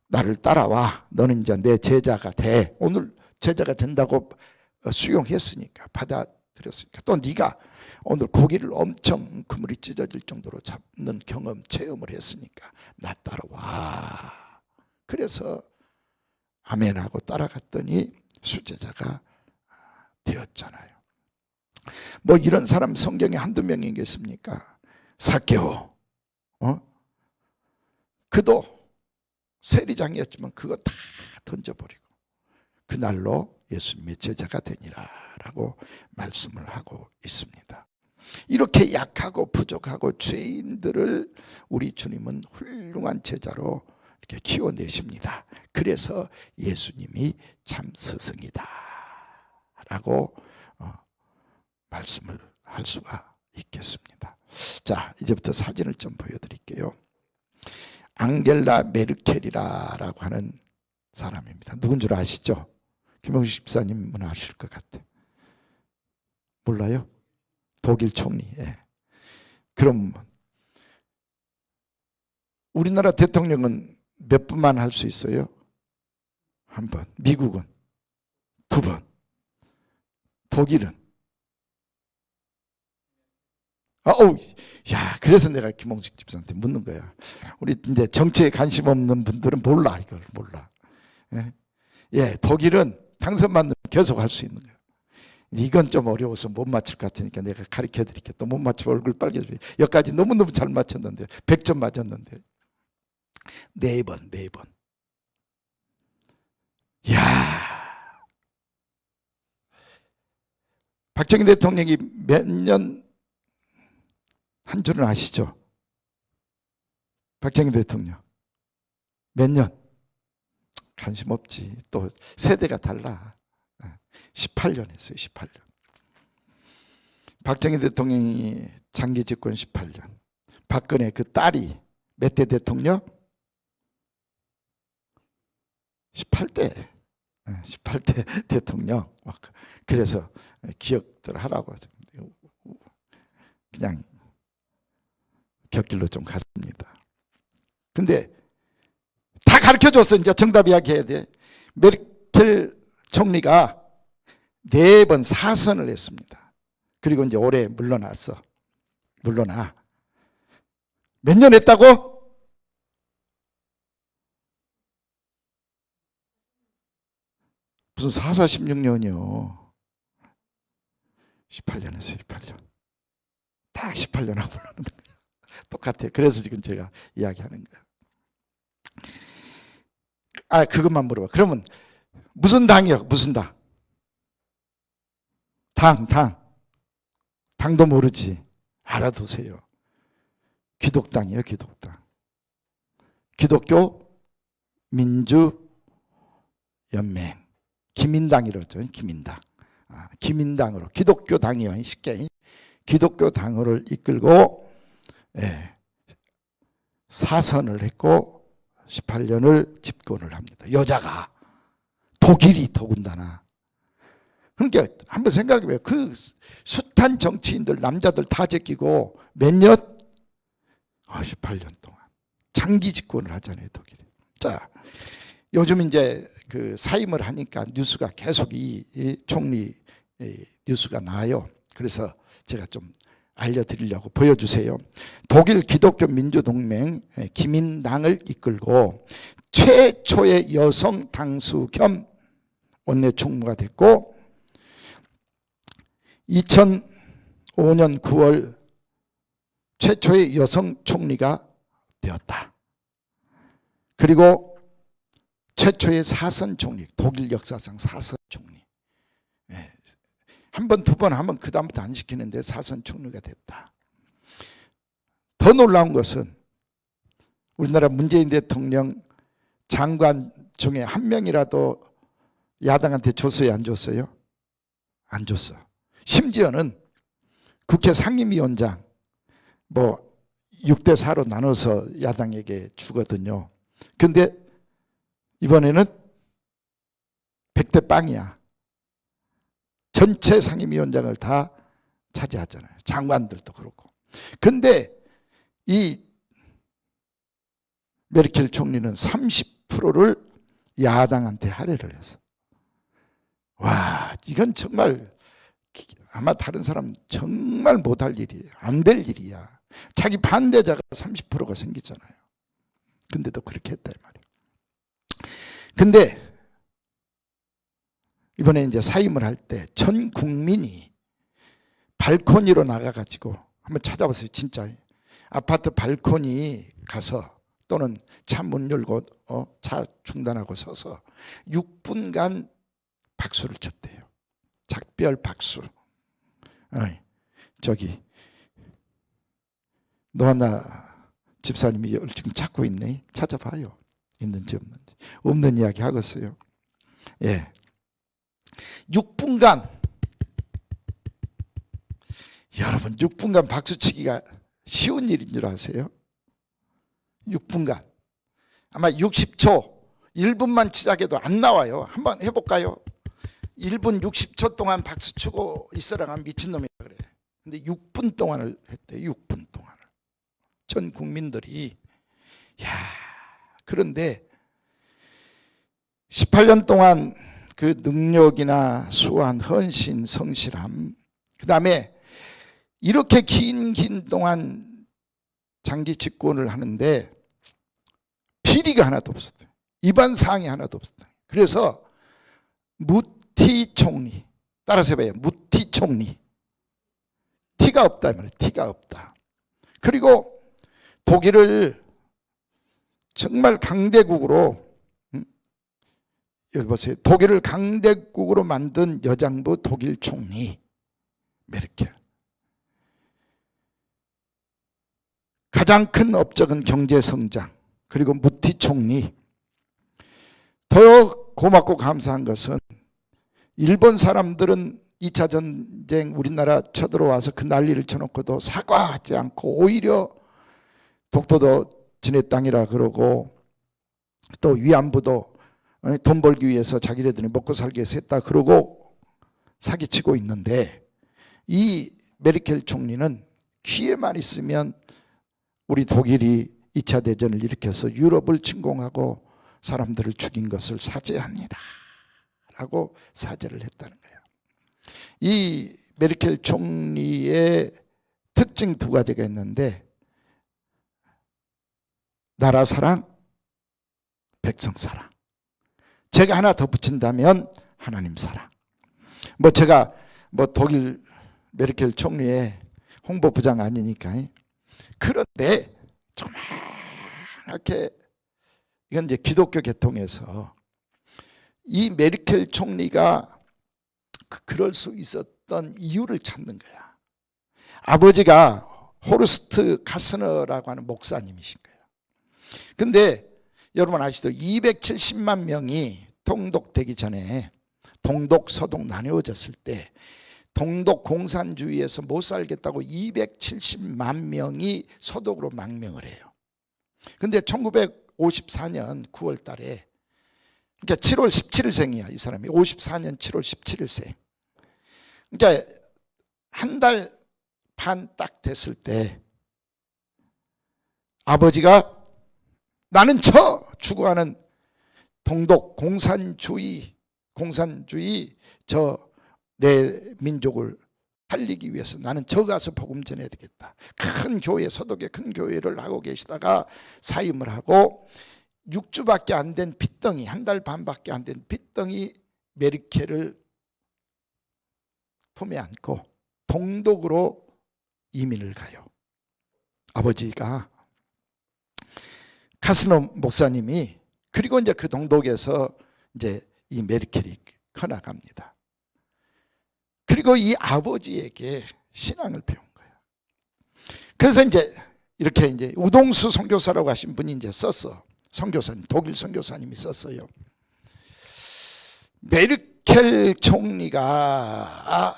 Speaker 1: 나를 따라와. 너는 이제 내 제자가 돼. 오늘 제자가 된다고 수용했으니까, 받아들였으니까, 또 네가 오늘 고기를 엄청 그물이 찢어질 정도로 잡는 경험, 체험을 했으니까 나 따라와. 그래서 아멘하고 따라갔더니 수제자가 되었잖아요. 뭐 이런 사람 성경에 한두 명이겠습니까? 삭개오, 그도 세리장이었지만 그거 다 던져버리고 그날로 예수님의 제자가 되니라 라고 말씀을 하고 있습니다. 이렇게 약하고 부족하고 죄인들을 우리 주님은 훌륭한 제자로 이렇게 키워내십니다. 그래서 예수님이 참 스승이다 라고 말씀을 할 수가 있겠습니다. 자, 이제부터 사진을 좀 보여드릴게요. 앙겔라 메르켈이라고 하는 사람입니다. 누군 줄 아시죠? 김영식 집사님은 아실 것 같아. 몰라요? 독일 총리. 예. 그럼 우리나라 대통령은 몇 번만 할 수 있어요? 한 번. 미국은 두 번. 독일은 야, 그래서 내가 김홍식 집사한테 묻는 거야. 우리 이제 정치에 관심 없는 분들은 몰라, 이걸 몰라. 예, 독일은 당선받으면 계속 할 수 있는 거야. 이건 좀 어려워서 못 맞출 것 같으니까 내가 가르쳐 드릴게. 또 못 맞추면 얼굴 빨개져. 여기까지 너무너무 잘 맞췄는데 100점 맞았는데 4번. 이야, 박정희 대통령이 몇 년 한 줄은 아시죠? 박정희 대통령 몇 년? 관심 없지. 또 세대가 달라. 18년 했어요. 18년. 박정희 대통령이 장기 집권 18년. 박근혜 그 딸이 몇 대 대통령? 18대. 18대 대통령. 그래서 기억들 하라고 그냥 곁길로 좀 갔습니다. 근데 다 가르쳐줬어. 이제 정답 이야기해야 돼. 메르켈 총리가 4번 사선을 했습니다. 그리고 이제 올해 물러났어. 물러나. 몇 년 했다고? 무슨 16년이요. 18년 했어요. 18년. 딱 18년 하고 물러는 거예요. 똑같아요. 그래서 지금 제가 이야기하는 거예요. 그것만 물어봐. 그러면 무슨 당이요? 무슨 당? 당도 모르지. 알아두세요. 기독당이에요. 기독당. 기독교 민주연맹. 기민당이라죠. 기민당. 기민당으로. 기독교 당이요. 쉽게. 기독교 당을 이끌고 사선을 했고 18년을 집권을 합니다. 여자가. 독일이 더군다나. 그러니까 한번 생각해봐요. 그 숱한 정치인들 남자들 다 제끼고 몇 년? 18년 동안 장기 집권을 하잖아요. 독일이. 자, 요즘 이제 그 사임을 하니까 뉴스가 계속 이 총리 뉴스가 나와요. 그래서 제가 좀 알려드리려고 보여주세요. 독일 기독교 민주동맹 기민당을 이끌고 최초의 여성 당수 겸 원내 총무가 됐고 2005년 9월 최초의 여성 총리가 되었다. 그리고 최초의 사선 총리, 독일 역사상 사선 총리. 한 번, 두 번 하면 그 다음부터 안 시키는데 사선 총리가 됐다. 더 놀라운 것은 우리나라 문재인 대통령 장관 중에 한 명이라도 야당한테 줬어요, 안 줬어요? 안 줬어. 심지어는 국회 상임위원장 6대 4로 나눠서 야당에게 주거든요. 근데 이번에는 100대 빵이야. 전체 상임위원장을 다 차지하잖아요. 장관들도 그렇고. 근데 이 메르켈 총리는 30%를 야당한테 할애를 했어. 와, 이건 정말 아마 다른 사람 정말 못할 일이에요. 안 될 일이야. 자기 반대자가 30%가 생기잖아요. 근데도 그렇게 했다 이 말이에요. 근데 이번에 이제 사임을 할 때 전 국민이 발코니로 나가가지고 한번 찾아보세요. 진짜 아파트 발코니 가서 또는 차 문 열고 차 중단하고 서서 6분간 박수를 쳤대요. 작별 박수. 저기 노하나 집사님이 지금 찾고 있네. 찾아봐요. 있는지 없는지. 없는 이야기 하겠어요. 예. 6분간 여러분 6분간 박수치기가 쉬운 일인 줄 아세요? 6분간 아마 60초 1분만 시작해도 안 나와요. 한번 해볼까요? 1분 60초 동안 박수치고 있어라 미친놈이라 그래. 근데 6분 동안을 했대요. 6분 동안을 전 국민들이. 그런데 18년 동안 그 능력이나 수완, 헌신, 성실함, 그 다음에 이렇게 긴 동안 장기 집권을 하는데 비리가 하나도 없었어요. 위반 사항이 하나도 없었어요. 그래서 무티 총리, 따라서 해봐요. 무티 총리. 티가 없다 말이에요. 티가 없다. 그리고 독일을 정말 강대국으로, 여기 보세요. 독일을 강대국으로 만든 여장부 독일 총리 메르켈. 가장 큰 업적은 경제 성장, 그리고 무티 총리. 더 고맙고 감사한 것은 일본 사람들은 2차 전쟁 우리나라 쳐들어와서 그 난리를 쳐놓고도 사과하지 않고 오히려 독도도 지네 땅이라 그러고 또 위안부도 돈 벌기 위해서 자기네들이 먹고 살기 위해서 했다 그러고 사기치고 있는데 이 메르켈 총리는 기회만 있으면 우리 독일이 2차 대전을 일으켜서 유럽을 침공하고 사람들을 죽인 것을 사죄합니다 라고 사죄를 했다는 거예요. 이 메르켈 총리의 특징 두 가지가 있는데 나라 사랑, 백성 사랑. 제가 하나 더 붙인다면 하나님 사랑. 제가 독일 메르켈 총리의 홍보부장 아니니까. 그런데 조그맣게 이건 이제 기독교 계통에서 이 메르켈 총리가 그럴 수 있었던 이유를 찾는 거야. 아버지가 호르스트 카스너라고 하는 목사님이신 거예요. 근데 여러분 아시죠? 270만 명이 통독되기 전에 동독, 서독 나뉘어졌을 때 동독 공산주의에서 못 살겠다고 270만 명이 서독으로 망명을 해요. 근데 1954년 9월 달에 그러니까 7월 17일생이야 이 사람이. 54년 7월 17일생. 그러니까 한 달 반 딱 됐을 때 아버지가 나는 죽어가는 동독 공산주의 내 민족을 살리기 위해서 나는 저 가서 복음 전해야 되겠다. 큰 교회, 서독의 큰 교회를 하고 계시다가 사임을 하고 6주밖에 안 된 핏덩이, 한 달 반밖에 안 된 핏덩이 메르켈을 품에 안고 동독으로 이민을 가요. 아버지가 카스노 목사님이, 그리고 이제 그 동독에서 이제 이 메르켈이 커나갑니다. 그리고 이 아버지에게 신앙을 배운 거예요. 그래서 이제 이렇게 이제 우동수 선교사라고 하신 분이 이제 썼어. 선교사님, 독일 선교사님이 썼어요. 메르켈 총리가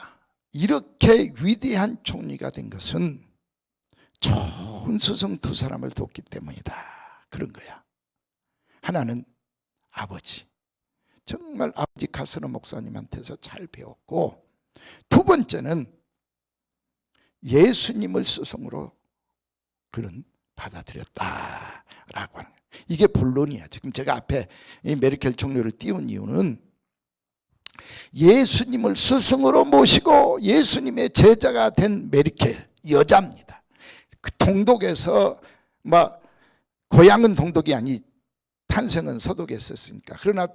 Speaker 1: 이렇게 위대한 총리가 된 것은 좋은 스승 두 사람을 뒀기 때문이다. 그런 거야. 하나는 아버지, 정말 아버지 카스노 목사님한테서 잘 배웠고, 두 번째는 예수님을 스승으로 그는 받아들였다라고 하는 거예요. 이게 본론이야. 지금 제가 앞에 이 메르켈 총리를 띄운 이유는 예수님을 스승으로 모시고 예수님의 제자가 된 메르켈, 여자입니다. 그 동독에서 고향은 동독이 아니 탄생은 서독에 있었으니까, 그러나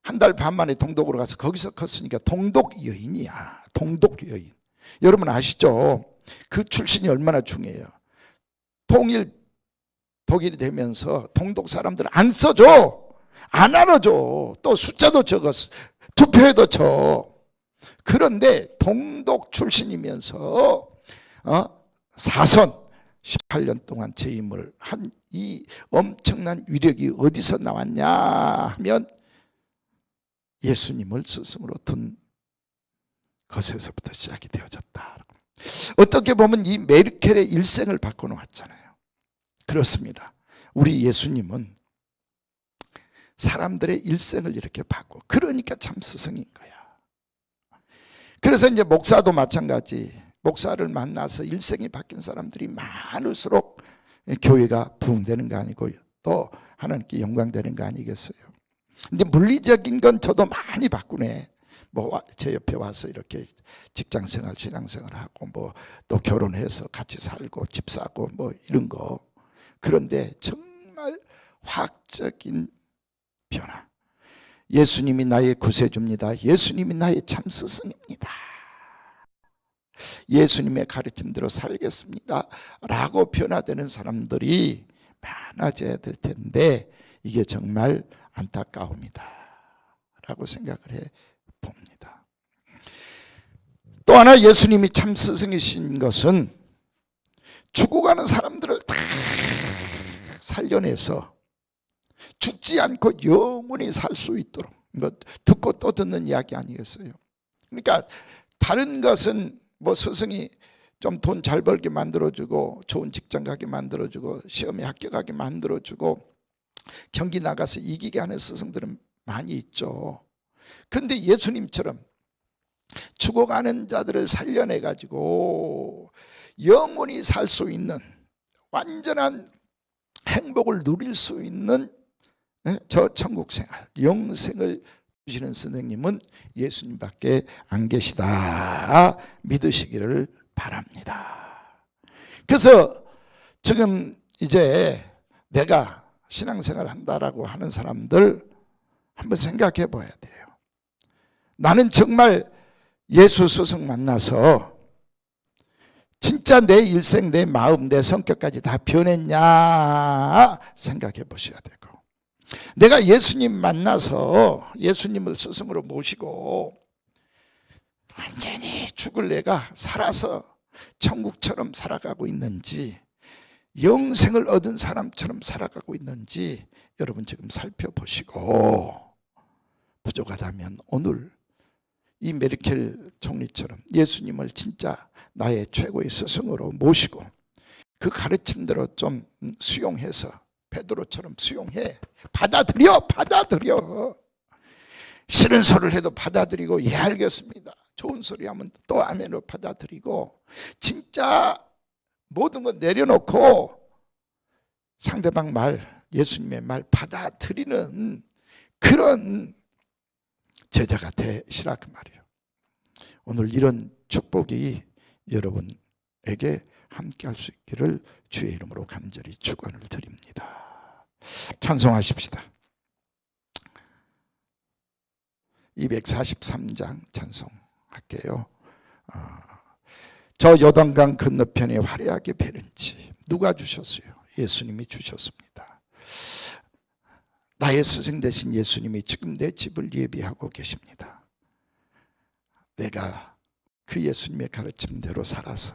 Speaker 1: 한 달 반 만에 동독으로 가서 거기서 컸으니까 동독 여인이야. 동독 여인. 여러분 아시죠? 그 출신이 얼마나 중요해요. 독일이 되면서 동독 사람들 안 써줘, 안 알아줘. 또 숫자도 적었어, 투표에도 쳐. 그런데 동독 출신이면서 사선 18년 동안 재임을 한 이 엄청난 위력이 어디서 나왔냐 하면 예수님을 스승으로 둔 것에서부터 시작이 되어졌다. 어떻게 보면 이 메르켈의 일생을 바꿔놓았잖아요. 그렇습니다. 우리 예수님은 사람들의 일생을 이렇게 바꿔, 그러니까 참 스승인 거야. 그래서 이제 목사도 마찬가지. 목사를 만나서 일생이 바뀐 사람들이 많을수록 교회가 부흥되는 거 아니고 또 하나님께 영광되는 거 아니겠어요? 근데 물리적인 건 저도 많이 바꾸네. 제 옆에 와서 이렇게 직장생활, 신앙생활 하고 또 결혼해서 같이 살고 집 사고 이런 거. 그런데 정말 화학적인 변화. 예수님이 나의 구세주입니다. 예수님이 나의 참 스승입니다. 예수님의 가르침대로 살겠습니다 라고 변화되는 사람들이 많아져야 될 텐데, 이게 정말 안타까움이다 라고 생각을 해 봅니다. 또 하나 예수님이 참 스승이신 것은 죽어가는 사람들을 다 살려내서 죽지 않고 영원히 살 수 있도록, 듣고 또 듣는 이야기 아니겠어요? 그러니까 다른 것은 스승이 좀 돈 잘 벌게 만들어주고 좋은 직장 가게 만들어주고 시험에 합격하게 만들어주고 경기 나가서 이기게 하는 스승들은 많이 있죠. 그런데 예수님처럼 죽어가는 자들을 살려내가지고 영원히 살 수 있는, 완전한 행복을 누릴 수 있는 저 천국 생활, 영생을 주시는 선생님은 예수님밖에 안 계시다 믿으시기를 바랍니다. 그래서 지금 이제 내가 신앙생활 한다라고 하는 사람들 한번 생각해 봐야 돼요. 나는 정말 예수 스승 만나서 진짜 내 일생, 내 마음, 내 성격까지 다 변했냐 생각해 보셔야 되고, 내가 예수님 만나서 예수님을 스승으로 모시고 완전히 죽을 내가 살아서 천국처럼 살아가고 있는지, 영생을 얻은 사람처럼 살아가고 있는지 여러분 지금 살펴보시고, 부족하다면 오늘 이 메르켈 총리처럼 예수님을 진짜 나의 최고의 스승으로 모시고 그 가르침대로 좀 수용해서 베드로처럼 수용해. 받아들여. 싫은 소리를 해도 받아들이고, 예 알겠습니다, 좋은 소리 하면 또 아멘으로 받아들이고, 진짜 모든 것 내려놓고 상대방 말, 예수님의 말 받아들이는 그런 제자가 되시라 그 말이에요. 오늘 이런 축복이 여러분에게 함께 할 수 있기를 주의 이름으로 간절히 축원을 드립니다. 찬송하십시다. 243장 찬송할게요. 저 요단강 건너편에 화려하게 베는지 누가 주셨어요? 예수님이 주셨습니다. 나의 스승 되신 예수님이 지금 내 집을 예비하고 계십니다. 내가 그 예수님의 가르침대로 살아서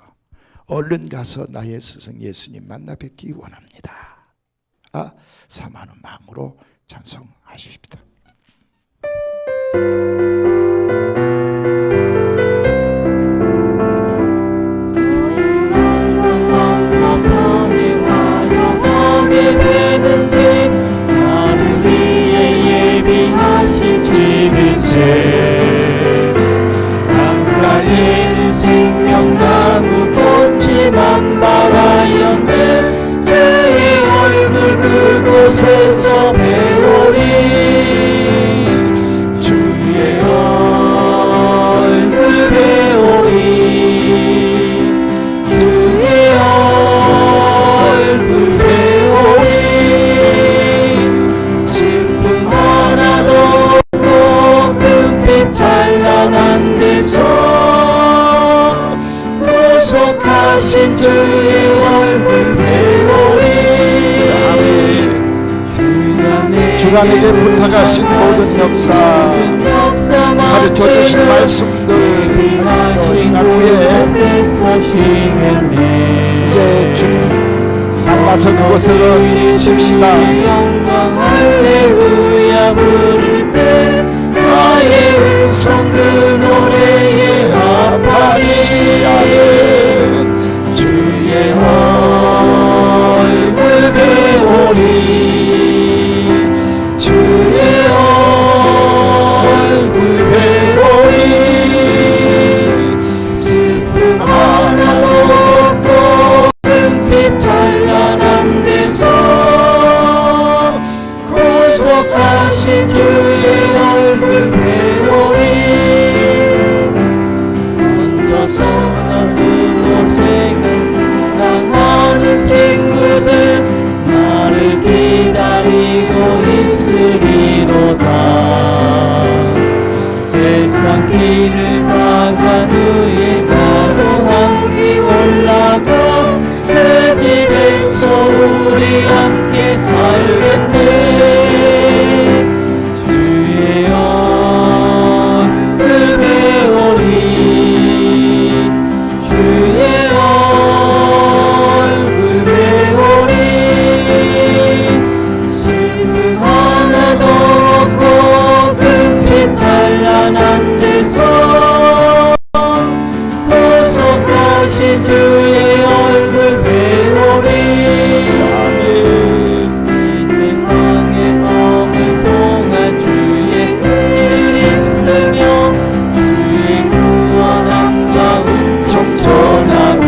Speaker 1: 얼른 가서 나의 스승 예수님 만나 뵙기 원합니다. 사모하는 마음으로 찬송하십시다.
Speaker 2: 나를 위해 예비하신 집일세. 강가에는 생명나무 꽃이 만발하였네. 주의 얼굴 그곳에서 배우리. 주의 얼굴 배우리. 주의 얼굴 배우리. 슬픔 하나도 없고 금빛 찬란한 데서 구속하신 주의 얼굴 배우리.
Speaker 1: 주간에게 부탁하신 모든 역사, 가르쳐주신 말씀들 자기 나누에 이제 주님 만나서 그곳에서 쉽시다.
Speaker 2: 영광 할렐루야 부를 때 나의 음성 그 노래에 합하리. 주의 얼굴 배우리. 주의 얼굴 배우리. 슬픔 하나도 없고 금빛 찬란한 데서 구속하신 주의 얼굴 배우리. 혼자서 그곳에 당하는 친구들 나를 기다리고 있으리로다. 세상 길을 나간 후에 나도 함께 올라가 그 집에서 우리 함께 살겠네. 주의 얼굴 배우리. 주의 얼굴 배우리. 슬픔 하나도 없고 금빛 찬란한 데서 구속하신 주의 얼굴 배우리. 이 세상의 어느 동안 주의 은혜를 힘쓰며 주의 구원함과 은총 전하고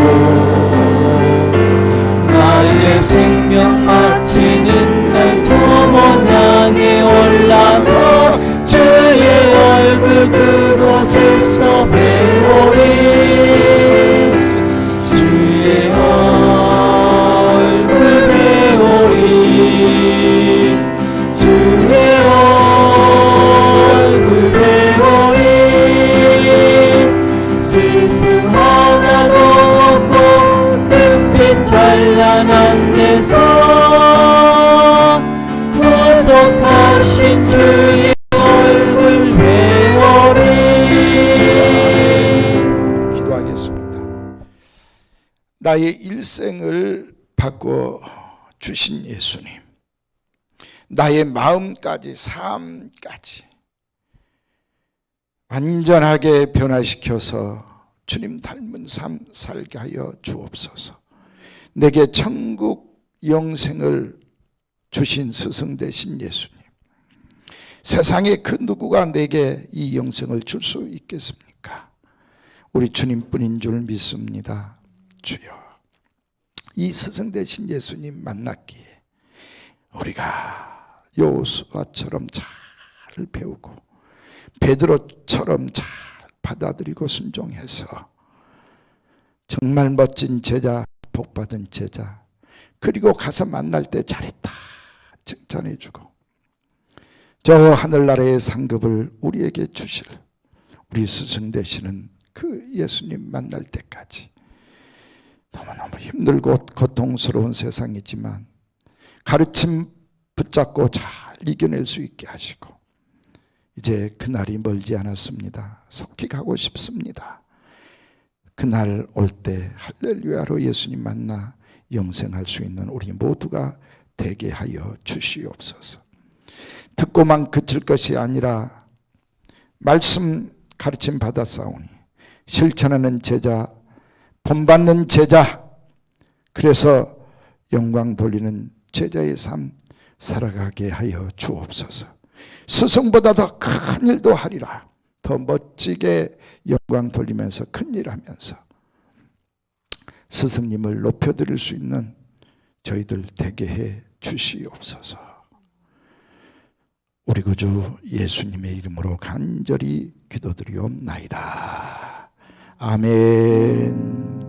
Speaker 2: 나의 생명 마치는 날 조문 향해 올라가 주의 얼굴 그곳에서 배우리. 주의 얼굴 배우리. 주의 얼굴 배우리. 슬픔 하나도 없고 금빛 찬란한 데서 구속하신 주의 얼굴 배우리.
Speaker 1: 기도하겠습니다. 나의 일생을 바꿔 주신 예수님, 나의 마음까지 삶까지 완전하게 변화시켜서 주님 닮은 삶 살게 하여 주옵소서. 내게 천국 영생을 주신 스승 되신 예수님, 세상에 그 누구가 내게 이 영생을 줄 수 있겠습니까? 우리 주님뿐인 줄 믿습니다. 주여, 이 스승 되신 예수님 만났기에 우리가 여호수아처럼 잘 배우고 베드로처럼 잘 받아들이고 순종해서 정말 멋진 제자, 복받은 제자, 그리고 가서 만날 때 잘했다 칭찬해주고 저 하늘나라의 상급을 우리에게 주실 우리 스승 되시는 그 예수님 만날 때까지 힘들고 고통스러운 세상이지만 가르침 붙잡고 잘 이겨낼 수 있게 하시고, 이제 그날이 멀지 않았습니다. 속히 가고 싶습니다. 그날 올 때 할렐루야로 예수님 만나 영생할 수 있는 우리 모두가 되게 하여 주시옵소서. 듣고만 그칠 것이 아니라 말씀 가르침 받았사오니 실천하는 제자, 본받는 제자, 그래서 영광 돌리는 제자의 삶 살아가게 하여 주옵소서. 스승보다 더 큰 일도 하리라. 더 멋지게 영광 돌리면서 큰 일 하면서 스승님을 높여드릴 수 있는 저희들 되게 해 주시옵소서. 우리 구주 예수님의 이름으로 간절히 기도드리옵나이다. 아멘.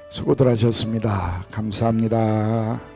Speaker 1: 수고들 하셨습니다. 감사합니다.